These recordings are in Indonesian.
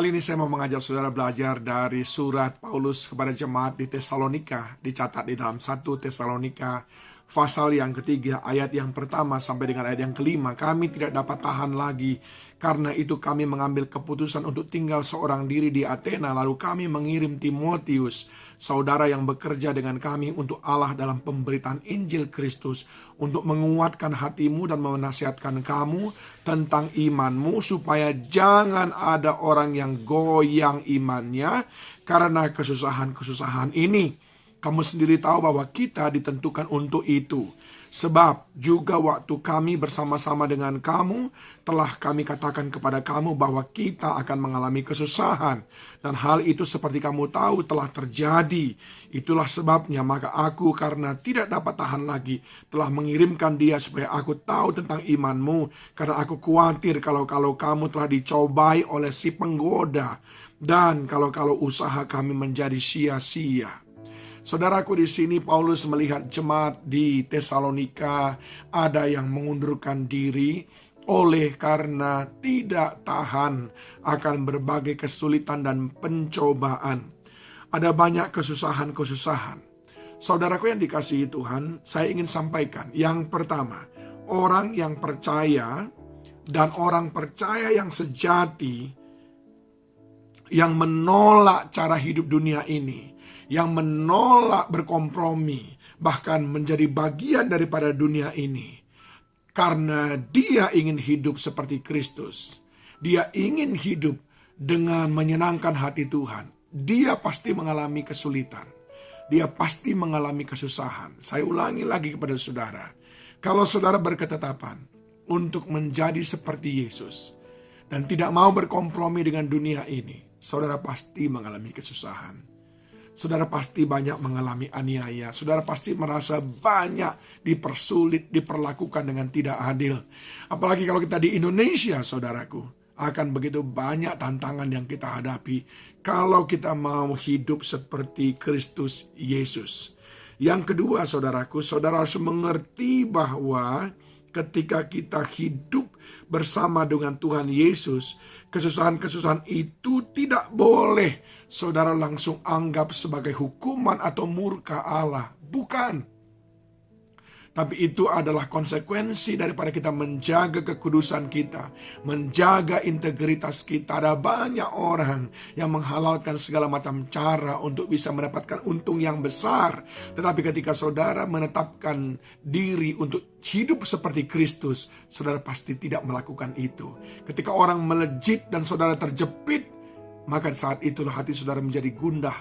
Kali ini saya mau mengajak saudara belajar dari surat Paulus kepada jemaat di Tesalonika, dicatat di dalam 1 Tesalonika pasal yang ketiga, ayat yang pertama sampai dengan ayat yang kelima. Kami tidak dapat tahan lagi, karena itu kami mengambil keputusan untuk tinggal seorang diri di Athena. Lalu kami mengirim Timotius, saudara yang bekerja dengan kami untuk Allah dalam pemberitaan Injil Kristus, untuk menguatkan hatimu dan menasihatkan kamu tentang imanmu, supaya jangan ada orang yang goyang imannya karena kesusahan-kesusahan ini. Kamu sendiri tahu bahwa kita ditentukan untuk itu. Sebab juga waktu kami bersama-sama dengan kamu, telah kami katakan kepada kamu bahwa kita akan mengalami kesusahan. Dan hal itu seperti kamu tahu telah terjadi. Itulah sebabnya maka aku, karena tidak dapat tahan lagi, telah mengirimkan dia supaya aku tahu tentang imanmu. Karena aku khawatir kalau kamu telah dicobai oleh si penggoda. Dan kalau usaha kami menjadi sia-sia. Saudaraku, di sini Paulus melihat jemaat di Tesalonika ada yang mengundurkan diri oleh karena tidak tahan akan berbagai kesulitan dan pencobaan. Ada banyak kesusahan-kesusahan. Saudaraku yang dikasihi Tuhan, saya ingin sampaikan. Yang pertama, orang yang percaya dan orang percaya yang sejati yang menolak cara hidup dunia ini, yang menolak berkompromi, bahkan menjadi bagian daripada dunia ini. Karena dia ingin hidup seperti Kristus. Dia ingin hidup dengan menyenangkan hati Tuhan. Dia pasti mengalami kesulitan. Dia pasti mengalami kesusahan. Saya ulangi lagi kepada saudara. Kalau saudara berketetapan untuk menjadi seperti Yesus dan tidak mau berkompromi dengan dunia ini, saudara pasti mengalami kesusahan. Saudara pasti banyak mengalami aniaya. Saudara pasti merasa banyak dipersulit, diperlakukan dengan tidak adil. Apalagi kalau kita di Indonesia, saudaraku, akan begitu banyak tantangan yang kita hadapi kalau kita mau hidup seperti Kristus Yesus. Yang kedua, saudaraku, saudara harus mengerti bahwa ketika kita hidup bersama dengan Tuhan Yesus, kesusahan-kesusahan itu tidak boleh saudara langsung anggap sebagai hukuman atau murka Allah. Bukan. Tapi itu adalah konsekuensi daripada kita menjaga kekudusan kita, menjaga integritas kita. Ada banyak orang yang menghalalkan segala macam cara untuk bisa mendapatkan untung yang besar. Tetapi ketika saudara menetapkan diri untuk hidup seperti Kristus, saudara pasti tidak melakukan itu. Ketika orang melejit dan saudara terjepit, maka saat itulah hati saudara menjadi gundah,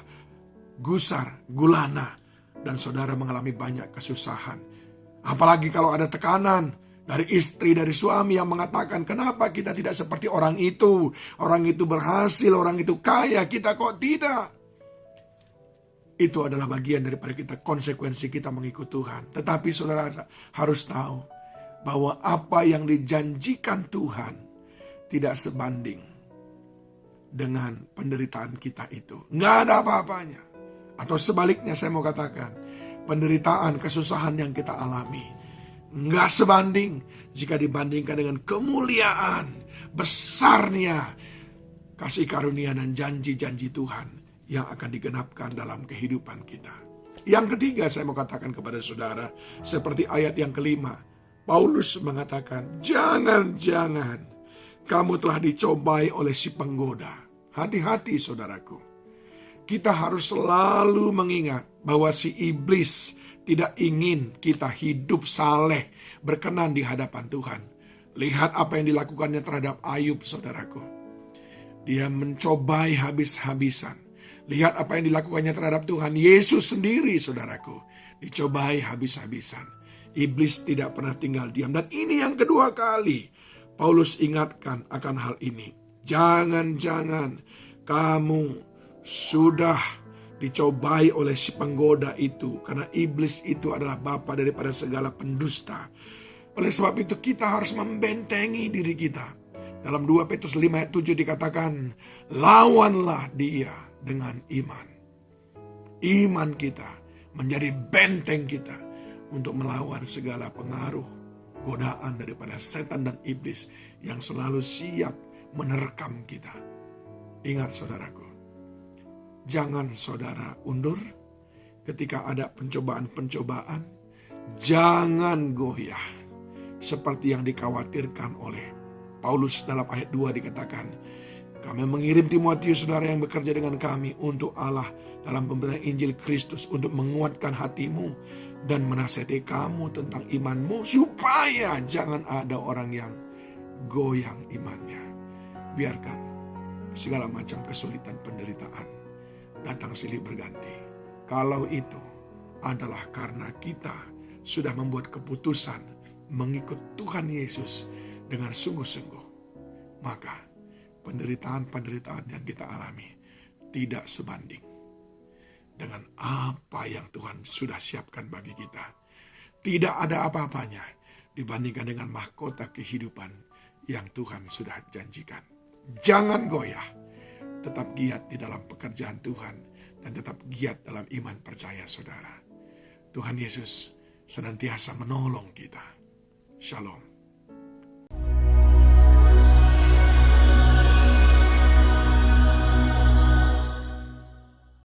gusar, gulana, dan saudara mengalami banyak kesusahan. Apalagi kalau ada tekanan dari istri, dari suami yang mengatakan, kenapa kita tidak seperti orang itu? Orang itu berhasil, orang itu kaya, kita kok tidak? Itu adalah bagian daripada kita, konsekuensi kita mengikut Tuhan. Tetapi saudara harus tahu bahwa apa yang dijanjikan Tuhan tidak sebanding dengan penderitaan kita itu. Nggak ada apa-apanya. Atau sebaliknya saya mau katakan, penderitaan, kesusahan yang kita alami nggak sebanding jika dibandingkan dengan kemuliaan besarnya kasih karunia dan janji-janji Tuhan yang akan digenapkan dalam kehidupan kita. Yang ketiga saya mau katakan kepada saudara, seperti ayat yang kelima, Paulus mengatakan, jangan-jangan kamu telah dicobai oleh si penggoda. Hati-hati saudaraku. Kita harus selalu mengingat bahwa si iblis tidak ingin kita hidup saleh, berkenan di hadapan Tuhan. Lihat apa yang dilakukannya terhadap Ayub, saudaraku. Dia mencobai habis-habisan. Lihat apa yang dilakukannya terhadap Tuhan Yesus sendiri, saudaraku. Dicobai habis-habisan. Iblis tidak pernah tinggal diam. Dan ini yang kedua kali Paulus ingatkan akan hal ini. Jangan-jangan kamu sudah dicobai oleh si penggoda itu, karena iblis itu adalah bapa daripada segala pendusta. Oleh sebab itu kita harus membentengi diri kita. Dalam 2 Petrus 5 ayat 7 dikatakan, lawanlah dia dengan iman. Iman kita menjadi benteng kita untuk melawan segala pengaruh, godaan daripada setan dan iblis yang selalu siap menerkam kita. Ingat saudaraku, jangan saudara undur ketika ada pencobaan-pencobaan. Jangan goyah seperti yang dikhawatirkan oleh Paulus dalam ayat 2 dikatakan, kami mengirim Timotius saudara yang bekerja dengan kami untuk Allah dalam pemberitaan Injil Kristus untuk menguatkan hatimu dan menasihati kamu tentang imanmu supaya jangan ada orang yang goyang imannya. Biarkan segala macam kesulitan penderitaan datang silih berganti. Kalau itu adalah karena kita sudah membuat keputusan mengikut Tuhan Yesus dengan sungguh-sungguh, maka penderitaan-penderitaan yang kita alami tidak sebanding dengan apa yang Tuhan sudah siapkan bagi kita. Tidak ada apa-apanya dibandingkan dengan mahkota kehidupan yang Tuhan sudah janjikan. Jangan goyah, tetap giat di dalam pekerjaan Tuhan dan tetap giat dalam iman percaya saudara. Tuhan Yesus senantiasa menolong kita. Shalom.